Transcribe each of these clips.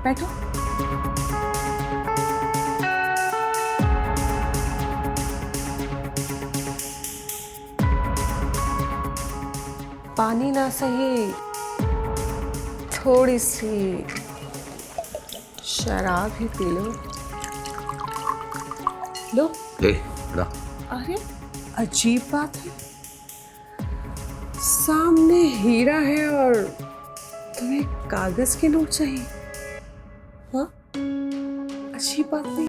बैठो। पानी ना सही, थोड़ी सी शराब ही पी लो। लो। बड़ा। अरे अजीब बात है, सामने हीरा है और तुम्हें कागज के नोट चाहिए। हाँ, अच्छी बात नहीं।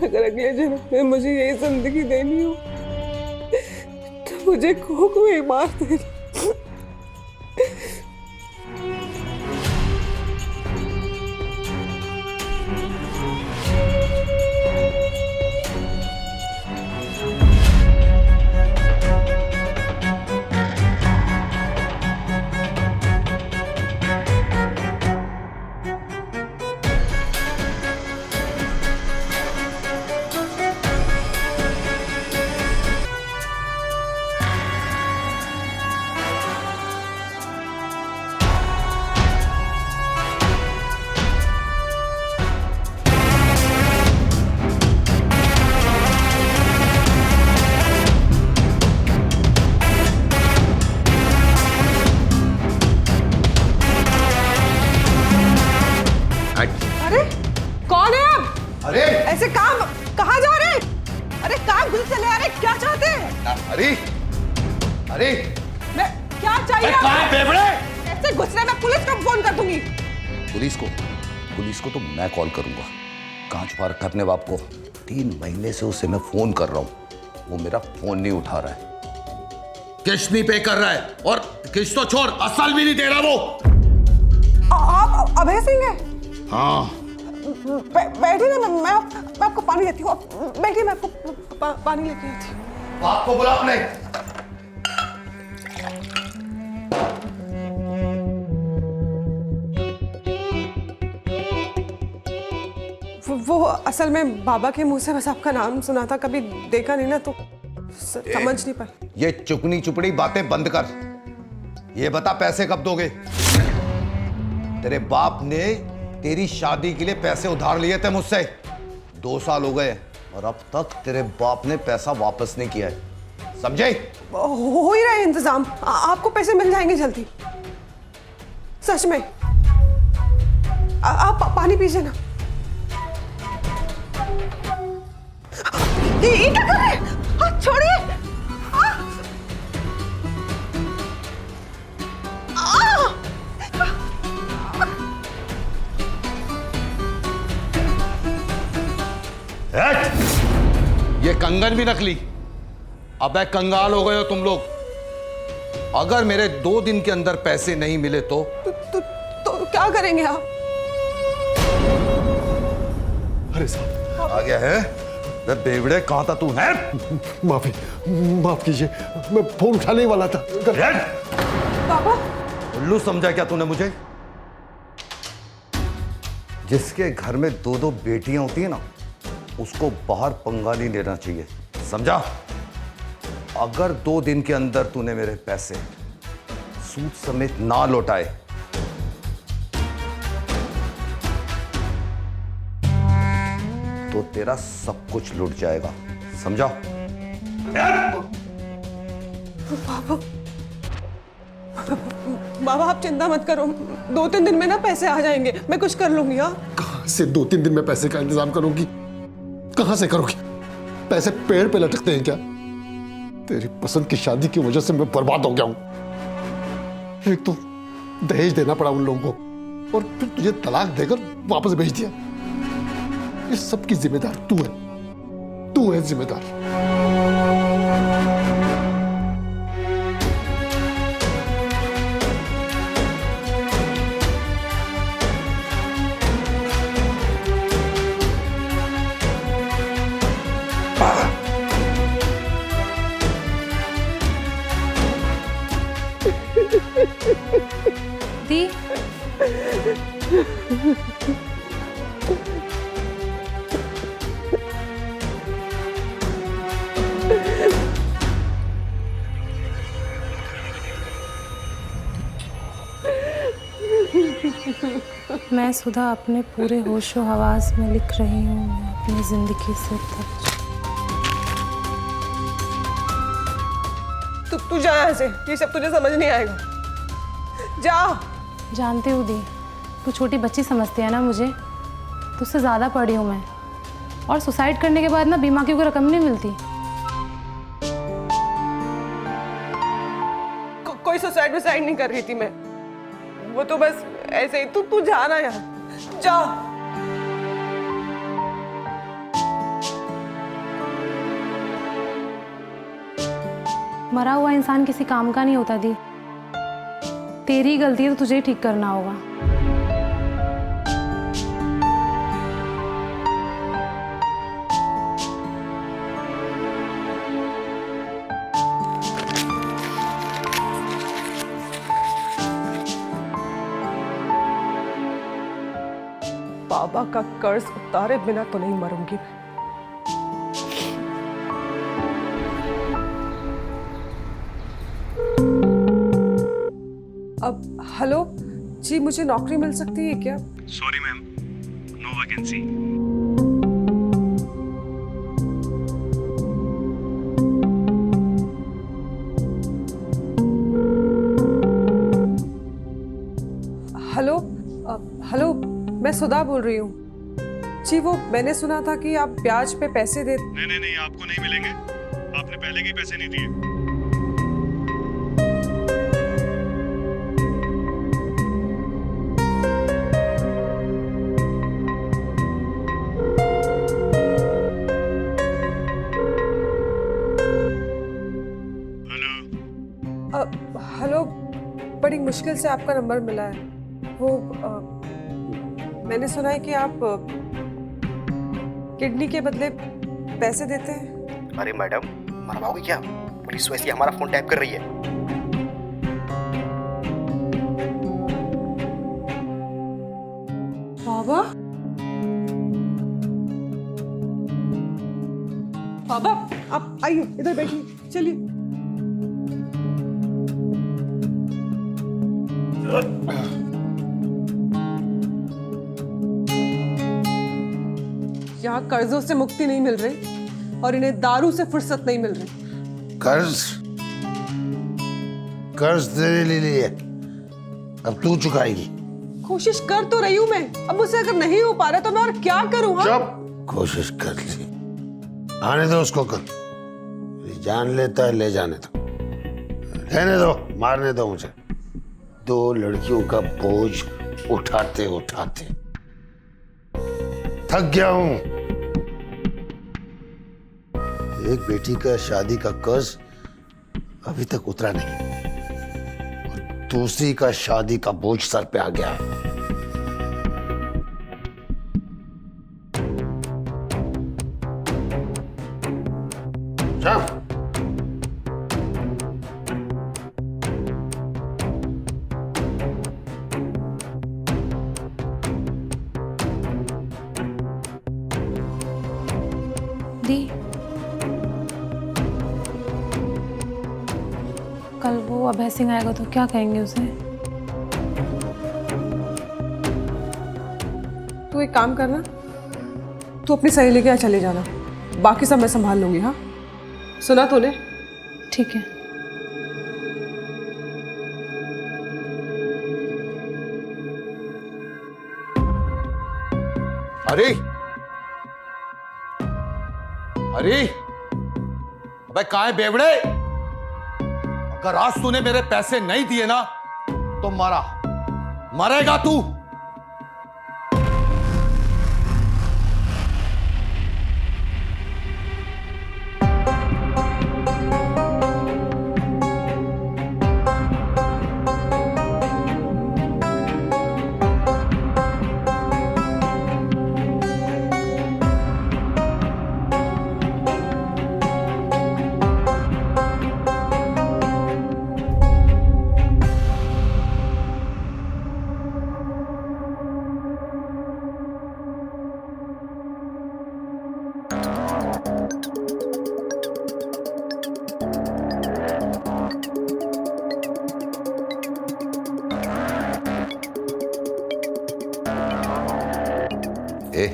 अगर अगले जन्म में मुझे यही जिंदगी देनी हो तो मुझे को ही मार देना। कौन है आप? अरे ऐसे काम कहाँ जा रहे हैं? अरे काम खुद चले आ रहे, क्या चाहते हैं? अरे अरे मैं क्या चाहिए? कहाँ बेवड़े? ऐसे घुसने में पुलिस को फोन कर दूंगी। पुलिस को तो मैं कॉल करूंगा। कहाँ छुपा रखा अपने बाप को? 3 महीने से उसे मैं फोन कर रहा हूँ, वो मेरा फोन नहीं उठा रहा है, किस्त नहीं पे कर रहा है, और किस्त तो छोड़, असल भी नहीं दे रहा वो। आप अभय सिंह हैं? हाँ। बैठिए ना, मैं आपको पानी देती हूँ। बैठिए, मैं आपको पानी लेके आती हूँ। बाप को बुला अपने। वो असल में बाबा के मुंह से बस आपका नाम सुना था, कभी देखा नहीं ना, तो समझ नहीं पाई। ये चुकनी चुपड़ी बातें बंद कर। ये बता पैसे कब दोगे? तेरे बाप ने तेरी शादी के लिए पैसे उधार लिए थे मुझसे, 2 साल हो गए और अब तक तेरे बाप ने पैसा वापस नहीं किया है, समझे? हो ही रहा है इंतजाम, आपको पैसे मिल जाएंगे जल्दी, सच में। आप पानी पीजिए ना। ये क्या कर रहे हैं? छोड़िए। ये कंगन भी नकली। अबे कंगाल हो गए हो तुम लोग। अगर मेरे 2 दिन के अंदर पैसे नहीं मिले तो क्या करेंगे आप? अरे साहब आ गया है। मैं बेवड़े, कहां था तू? है माफ कीजिए, मैं फोन उठाने ही वाला था। पापा, उल्लू समझा क्या तूने मुझे? जिसके घर में 2-2 बेटियां होती है ना, उसको बाहर पंगा नहीं लेना चाहिए, समझा? अगर 2 दिन के अंदर तूने मेरे पैसे सूद समेत ना लौटाए तो तेरा सब कुछ लुट जाएगा, समझा? पापा बाबा आप चिंता मत करो, 2-3 दिन में ना पैसे आ जाएंगे, मैं कुछ कर लूंगी। हाँ कहां से 2-3 दिन में पैसे का इंतजाम करूंगी? कहां से करोगी? पैसे पेड़ पे लटकते हैं क्या? तेरी पसंद की शादी की वजह से मैं बर्बाद हो गया हूं। एक तो दहेज देना पड़ा उन लोगों को, और फिर तुझे तलाक देकर वापस भेज दिया। इस सब की जिम्मेदार तू है, तू है जिम्मेदार। दी मैं सुधा अपने पूरे होशो हवास में लिख रही हूँ, मैं अपनी जिंदगी से तक। तू जा यहाँ से, ये सब तुझे समझ नहीं आएगा, जा। जानती हूँ दी, तू छोटी बच्ची समझती है ना मुझे, तुझसे ज़्यादा पढ़ी हूँ मैं। और सुसाइड करने के बाद ना बीमा की कोई रकम नहीं मिलती। कोई सुसाइड नहीं कर रही थी मैं, वो तो बस ऐसे ही। तू जा ना यहाँ, जा। मरा हुआ इंसान किसी काम का नहीं होता दी, तेरी गलती है तो तुझे ही ठीक करना होगा। बाबा का कर्ज उतारे बिना तो नहीं मरूंगी मैं। अब हेलो जी, मुझे नौकरी मिल सकती है क्या? Sorry ma'am, no vacancy. Hello hello, मैं सुधा बोल रही हूँ जी। वो मैंने सुना था कि आप ब्याज पे पैसे दे। नहीं, आपको नहीं मिलेंगे, आपने पहले के पैसे नहीं दिए। हेलो, बड़ी मुश्किल से आपका नंबर मिला है। वो मैंने सुना है कि आप किडनी के बदले पैसे देते हैं। अरे मैडम, मरवाओगे क्या? पुलिस वैसे हमारा फोन टैप कर रही है। बाबा, बाबा आप आइए, इधर बैठिए, चलिए। यहाँ कर्जों से मुक्ति नहीं मिल रही और इन्हें दारू से फुर्सत नहीं मिल रही। कर्ज तेरे लिए लिए, अब तू चुकाएगी। कोशिश कर तो रही हूँ मैं, अब मुझसे अगर नहीं हो पा रहा तो मैं और क्या करूँ? हाँ? चुप। कोशिश कर ली, आने दो उसको। कल जान लेता है, ले जाने दो, रहने दो, मारने दो मुझे। 2 लड़कियों का बोझ उठाते उठाते थक गया हूं। एक बेटी का शादी का कर्ज अभी तक उतरा नहीं, और दूसरी का शादी का बोझ सर पे आ गया है। जा। दी, कल वो अभय सिंह आएगा तो क्या कहेंगे उसे? तू एक काम करना, तू अपनी सहेली के यहाँ चले जाना, बाकी सब मैं संभाल लूंगी। हाँ, सुना तूने? ठीक है। हरी, हरी, अबे कहाँ है बेवड़े? अगर आज तूने मेरे पैसे नहीं दिए ना तो मरेगा तू। ए,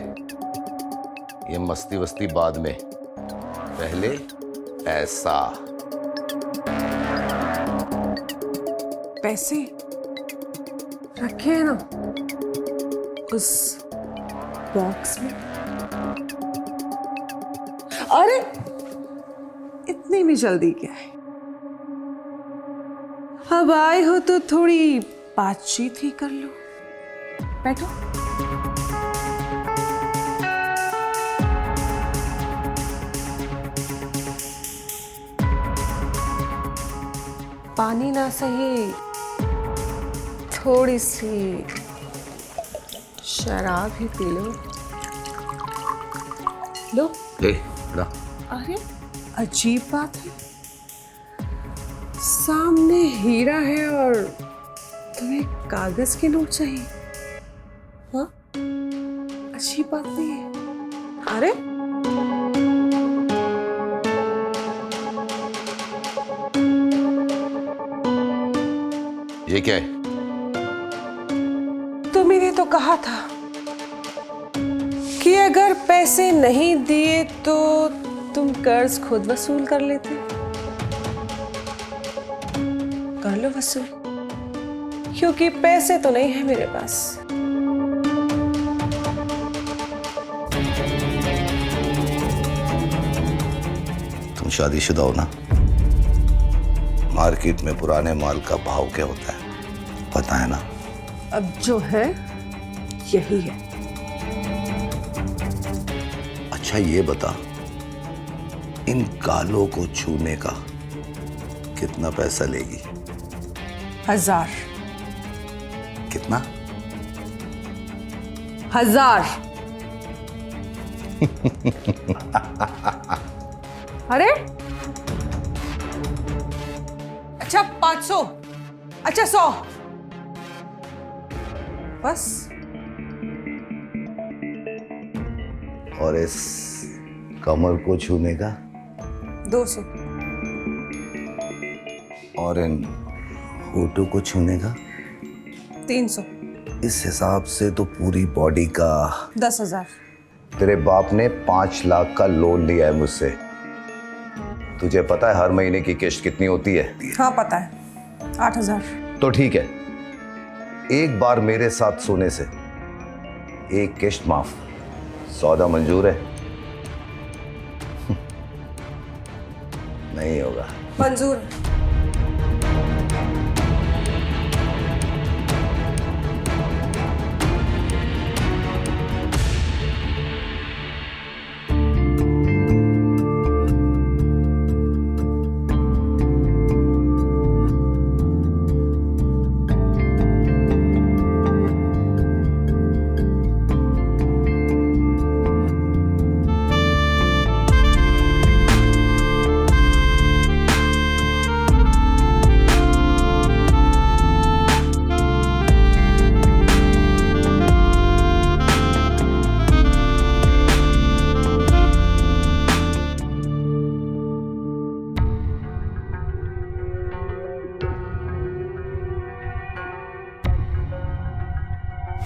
ये मस्ती वस्ती बाद में, पहले पैसा। पैसे रखे हैं ना उस बॉक्स में। अरे इतनी भी जल्दी क्या है? अब आए हो तो थोड़ी बातचीत ही कर लो। बैठो। पानी ना सही, थोड़ी सी शराब ही पी लो। लो। ले ला। अरे अजीब बात है, सामने हीरा है और तुम्हें कागज के नोट चाहिए। हाँ, अजीब बात नहीं है। अरे ये क्या है? तुमने तो कहा था कि अगर पैसे नहीं दिए तो तुम कर्ज खुद वसूल कर लेते। कर लो वसूल, क्योंकि पैसे तो नहीं है मेरे पास। तुम शादीशुदा हो ना? मार्केट में पुराने माल का भाव क्या होता है पता है ना? अब जो है यही है। अच्छा ये बता, इन गालों को छूने का कितना पैसा लेगी? 1000। कितना? 1000। अरे अच्छा 500, अच्छा 100, बस। और इस कमर को छूने का? 200। और इन होठों को छूने का? 300। इस हिसाब से तो पूरी बॉडी का 10,000। तेरे बाप ने 5 लाख का लोन लिया है मुझसे। तुझे पता है हर महीने की किश्त कितनी होती है? हाँ पता है, 8,000। तो ठीक है, एक बार मेरे साथ सोने से एक किश्त माफ। सौदा मंजूर है? नहीं होगा। मंजूर है।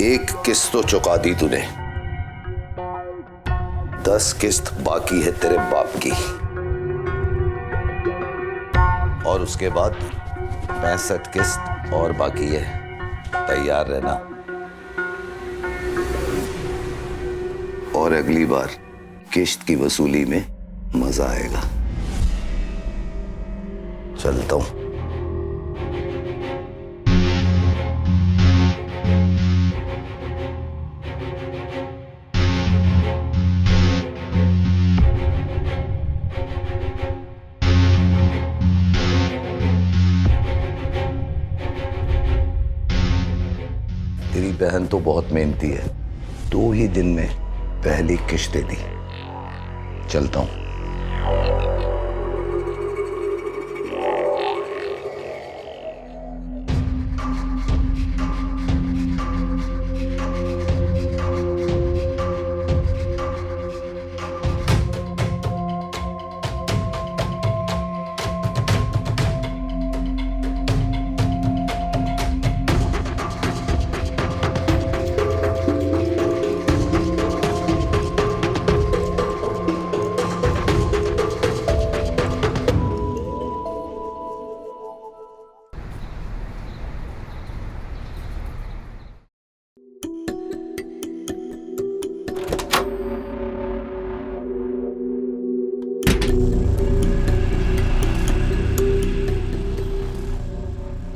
एक किस्त तो चुका दी तूने, 10 किस्त बाकी है तेरे बाप की, और उसके बाद 65 किस्त और बाकी है। तैयार रहना। और अगली बार किश्त की वसूली में मजा आएगा। चलता हूं। तेरी बहन तो बहुत मेहनती है, 2 ही दिन में पहली किश्त दे दी। चलता हूं।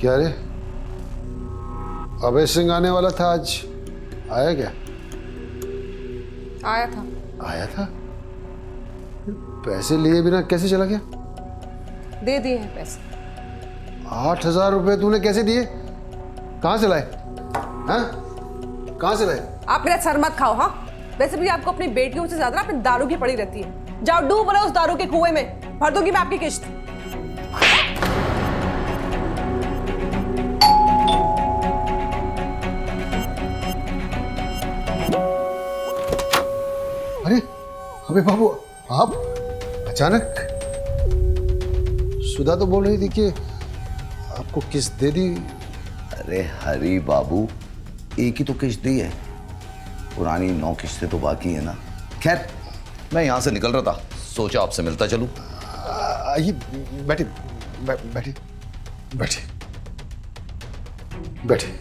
क्या रे, अभय सिंह आने वाला था आज, आया क्या? आया था। आया था? पैसे लिए बिना कैसे चला गया? दे दिए हैं पैसे। 8,000 रुपए तूने कैसे दिए? कहाँ से लाए? हाँ, कहाँ से लाए? आप मेरा सर मत खाओ। हाँ, वैसे भी आपको अपनी बेटियों से ज्यादा अपनी दारू की पड़ी रहती है। जाओ डूब रहे उस दारू के कुएं में, भर दूंगी मैं आपकी किश्त। अरे अबे बाबू, आप अचानक? सुधा तो बोल रही थी कि आपको किस्त दे दी। अरे हरी बाबू, एक ही तो किश्त दी है, पुरानी 9 किश्तें तो बाकी है ना। खैर, मैं यहां से निकल रहा था, सोचा आपसे मिलता चलूं। आइए बैठे, बैठे बैठे बैठे।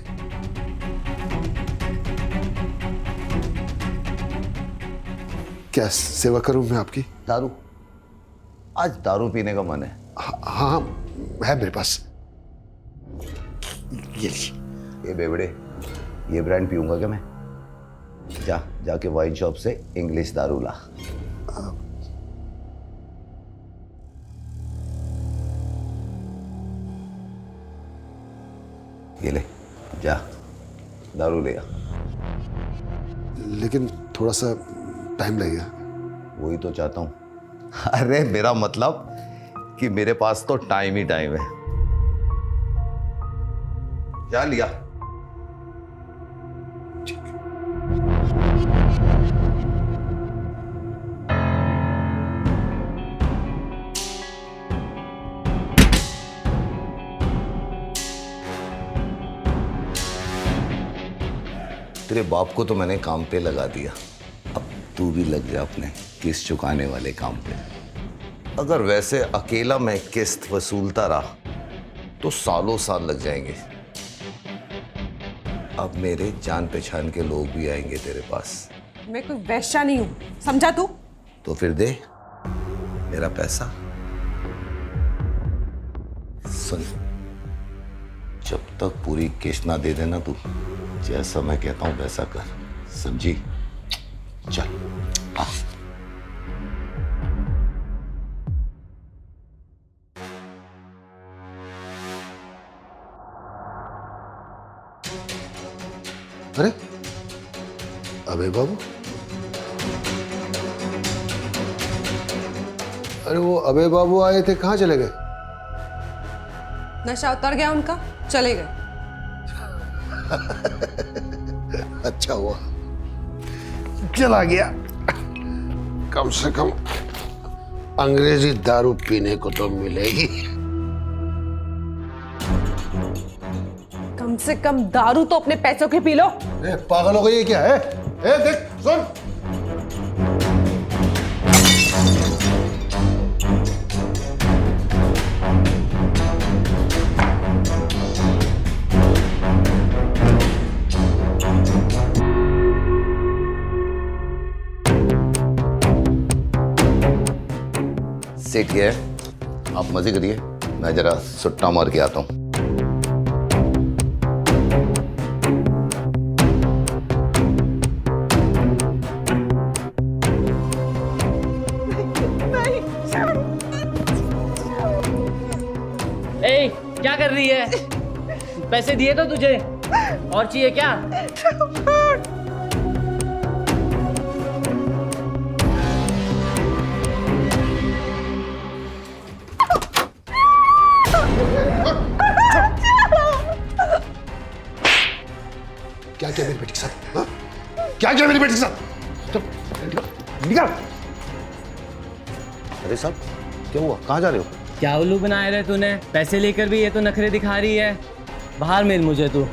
क्या सेवा करूं मैं आपकी? दारू? आज दारू पीने का मन है। हाँ, है मेरे पास। ये लीजिए। ये बेवड़े, ये ब्रांड पीऊंगा क्या मैं? जाके वाइन शॉप से इंग्लिश दारू ला। ये ले, जा दारू ले आ। लेकिन थोड़ा सा टाइम लगेगा। वही तो चाहता हूं। अरे मेरा मतलब कि मेरे पास तो टाइम ही टाइम है। जा लिया। तेरे बाप को तो मैंने काम पे लगा दिया, अब तू भी लग जा अपने किस्त चुकाने वाले काम पे। अगर वैसे अकेला मैं किस्त वसूलता रहा तो सालों साल लग जाएंगे। अब मेरे जान पहचान के लोग भी आएंगे तेरे पास। मैं कोई वैश्या नहीं हूं, समझा तू? तो फिर दे मेरा पैसा। सुन, जब तक पूरी किस्त ना दे देना तू, जैसा मैं कहता हूं वैसा कर, समझी? चल आ। अरे अबे बाबू, अरे वो अबे बाबू आए थे, कहाँ चले गए? नशा उतर गया उनका, चले गए। अच्छा हुआ चला गया, कम से कम अंग्रेजी दारू पीने को तो मिलेगी। कम से कम दारू तो अपने पैसों की पी लो। पागल हो गई है क्या है? देख सुन, सेट किया है, आप मजे करिए, मैं जरा सुट्टा मार के आता हूँ। ए, क्या कर रही है? पैसे दिए तो तुझे, और चाहिए क्या? क्या किया मेरी बेटी के साथ? हाँ? क्या किया मेरी बेटी के साथ? चल, निकल। अरे साहब, क्या हुआ? कहाँ जा रहे हो? क्या उल्लू बनाए रहे तूने? पैसे लेकर भी ये तो नखरे दिखा रही है। बाहर मिल मुझे तू।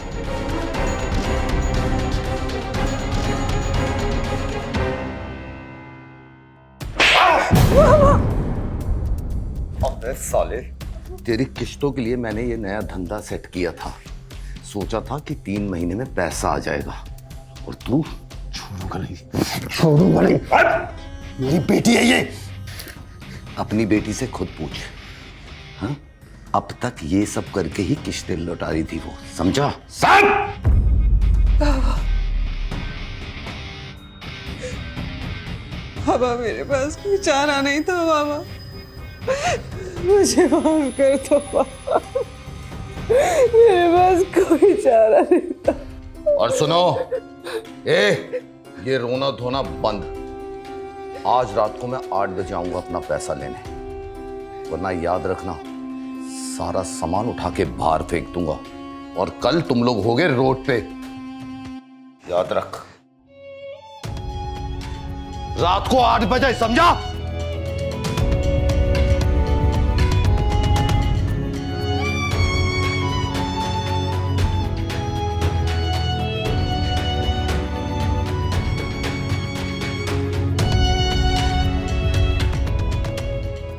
अबे साले, तेरी किश्तों के लिए मैंने ये नया धंधा सेट किया था। सोचा था कि 3 महीने में पैसा आ जाएगा, और तू छोड़ूंगा नहीं, छोड़ूंगा नहीं। मेरी बेटी है ये। अपनी बेटी से खुद पूछ। हाँ? अब तक ये सब करके ही किश्तें लौटा रही थी वो, समझा? बाबा मेरे पास कोई चारा नहीं था बाबा, मुझे माफ कर दो बाबा, मेरे पास कोई चारा नहीं था। और सुनो, ये रोना धोना बंद। आज रात को मैं 8 बजे आऊंगा अपना पैसा लेने, वरना याद रखना सारा सामान उठा के बाहर फेंक दूंगा, और कल तुम लोग होगे रोड पे। याद रख, रात को 8 बजे, समझा?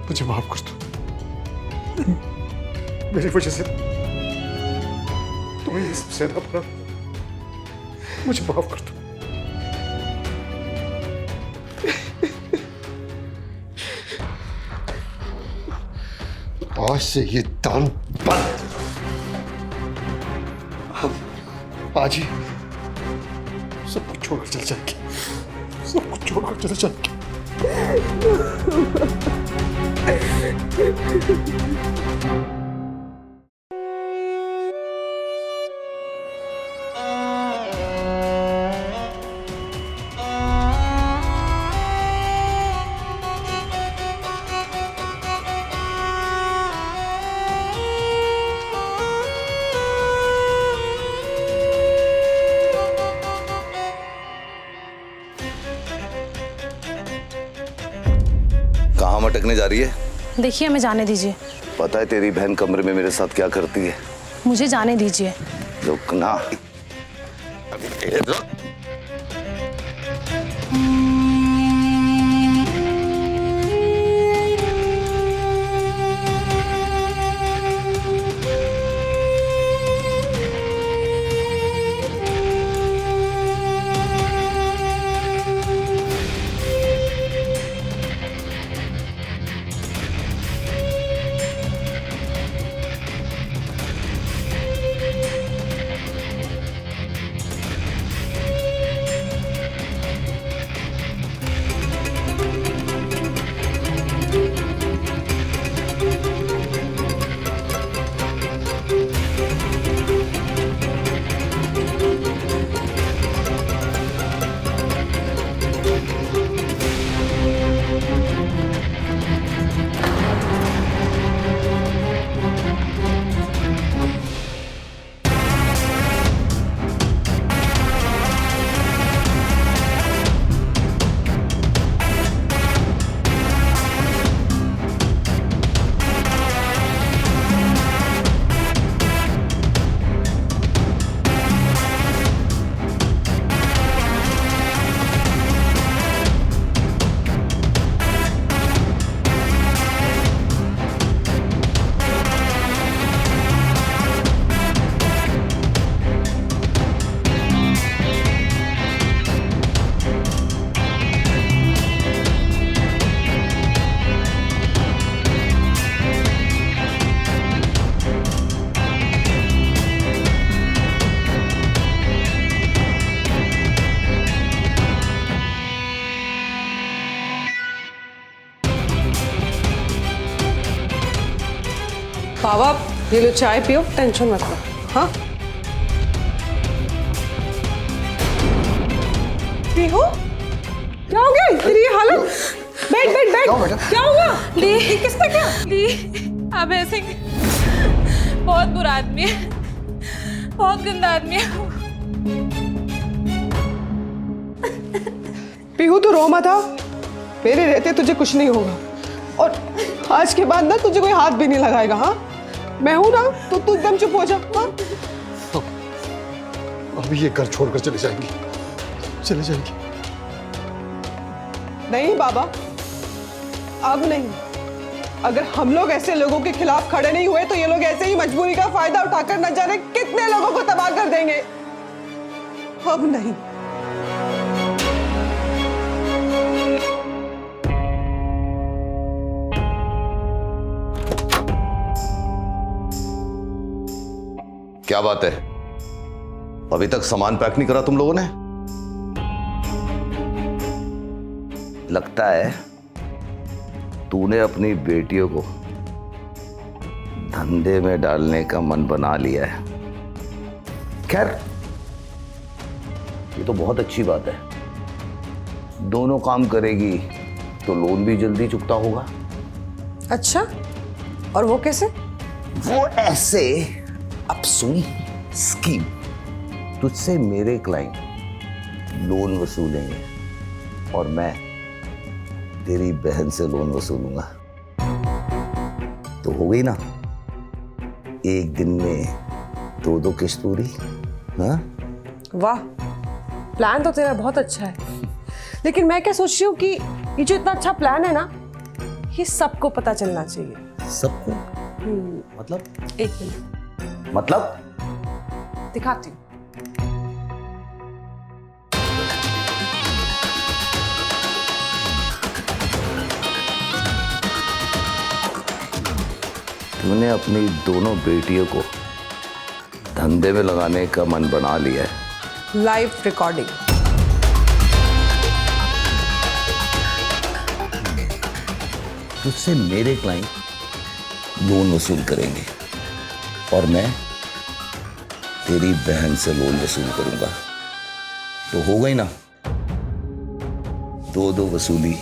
मुझे माफ कर दो, मेरी वजह से तुम्हें ये सब सहना पड़ा, मुझे माफ कर दो। आज से ये दान बंद। आज ही सब कुछ छोड़कर चले जाएंगे, सब कुछ छोड़कर चले जाएंगे। कहाँ मटकने जा रही है? देखिए, हमें जाने दीजिए। पता है तेरी बहन कमरे में मेरे साथ क्या करती है? मुझे जाने दीजिए। रुकना। रुक। बाबा ये लो चाय पियो, टेंशन मत लो। हाँ पीहू, क्या हो गया तेरी ये हालत? बैठ बैठ बैठ, क्या हुआ? ये किसने क्या? अब ऐसे बहुत बुरा आदमी है, बहुत गंदा आदमी है। पीहू तू रो मत, मेरे रहते तुझे कुछ नहीं होगा, और आज के बाद ना तुझे कोई हाथ भी नहीं लगाएगा। हाँ मैं हूं ना, तो तू एकदम चुप हो जा। हाँ अभी ये घर छोड़कर चले जाएंगी, चले जाएंगी। नहीं बाबा, अब नहीं। अगर हम लोग ऐसे लोगों के खिलाफ खड़े नहीं हुए तो ये लोग ऐसे ही मजबूरी का फायदा उठाकर न जाने कितने लोगों को तबाह कर देंगे। अब नहीं। क्या बात है, अभी तक सामान पैक नहीं करा तुम लोगों ने? लगता है तूने अपनी बेटियों को धंधे में डालने का मन बना लिया है। खैर ये तो बहुत अच्छी बात है, दोनों काम करेगी तो लोन भी जल्दी चुकता होगा। अच्छा, और वो कैसे? वो ऐसे, अब सुन स्कीम, तुझसे मेरे क्लाइंट लोन वसूलेंगे और मैं तेरी बहन से लोन वसूलूंगा, तो हो गई ना एक दिन में 2-2 किस्त पूरी। हाँ वाह, प्लान तो तेरा बहुत अच्छा है, लेकिन मैं क्या सोच रही हूँ कि ये जो इतना अच्छा प्लान है ना, ये सबको पता चलना चाहिए। सबको? मतलब? एक मिनट, मतलब? दिखाती हूँ। तुमने अपनी दोनों बेटियों को धंधे में लगाने का मन बना लिया है। Live recording. तुझसे मेरे क्लाइंट लोन वसूल करेंगे और मैं तेरी बहन से लोन वसूल करूंगा, तो हो गई ना 2-2 वसूली।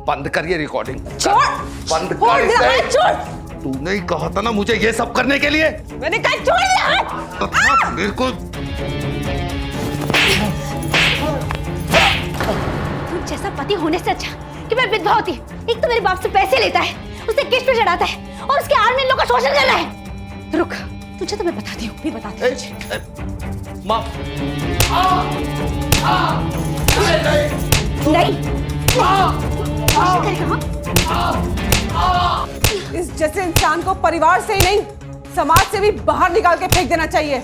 बंद कर ये रिकॉर्डिंग, बंद कर इसे। तूने ही कहा था ना मुझे ये सब करने के लिए। मैंने कहा छोड़ दिया हाथ। मेरे को तुम जैसा पति होने से अच्छा कि मैं विधवा होती। एक तो मेरे बाप से पैसे लेता है, उसे किस्त पे चढ़ाता है और उसके आर्मी लोगों का शोषण कर रहा है। रुक, तुझे तो मैं बताती हूँ, भी बताती हूँ। माँ नहीं इस जैसे इंसान को परिवार से ही नहीं, समाज से भी बाहर निकाल के फेंक देना चाहिए।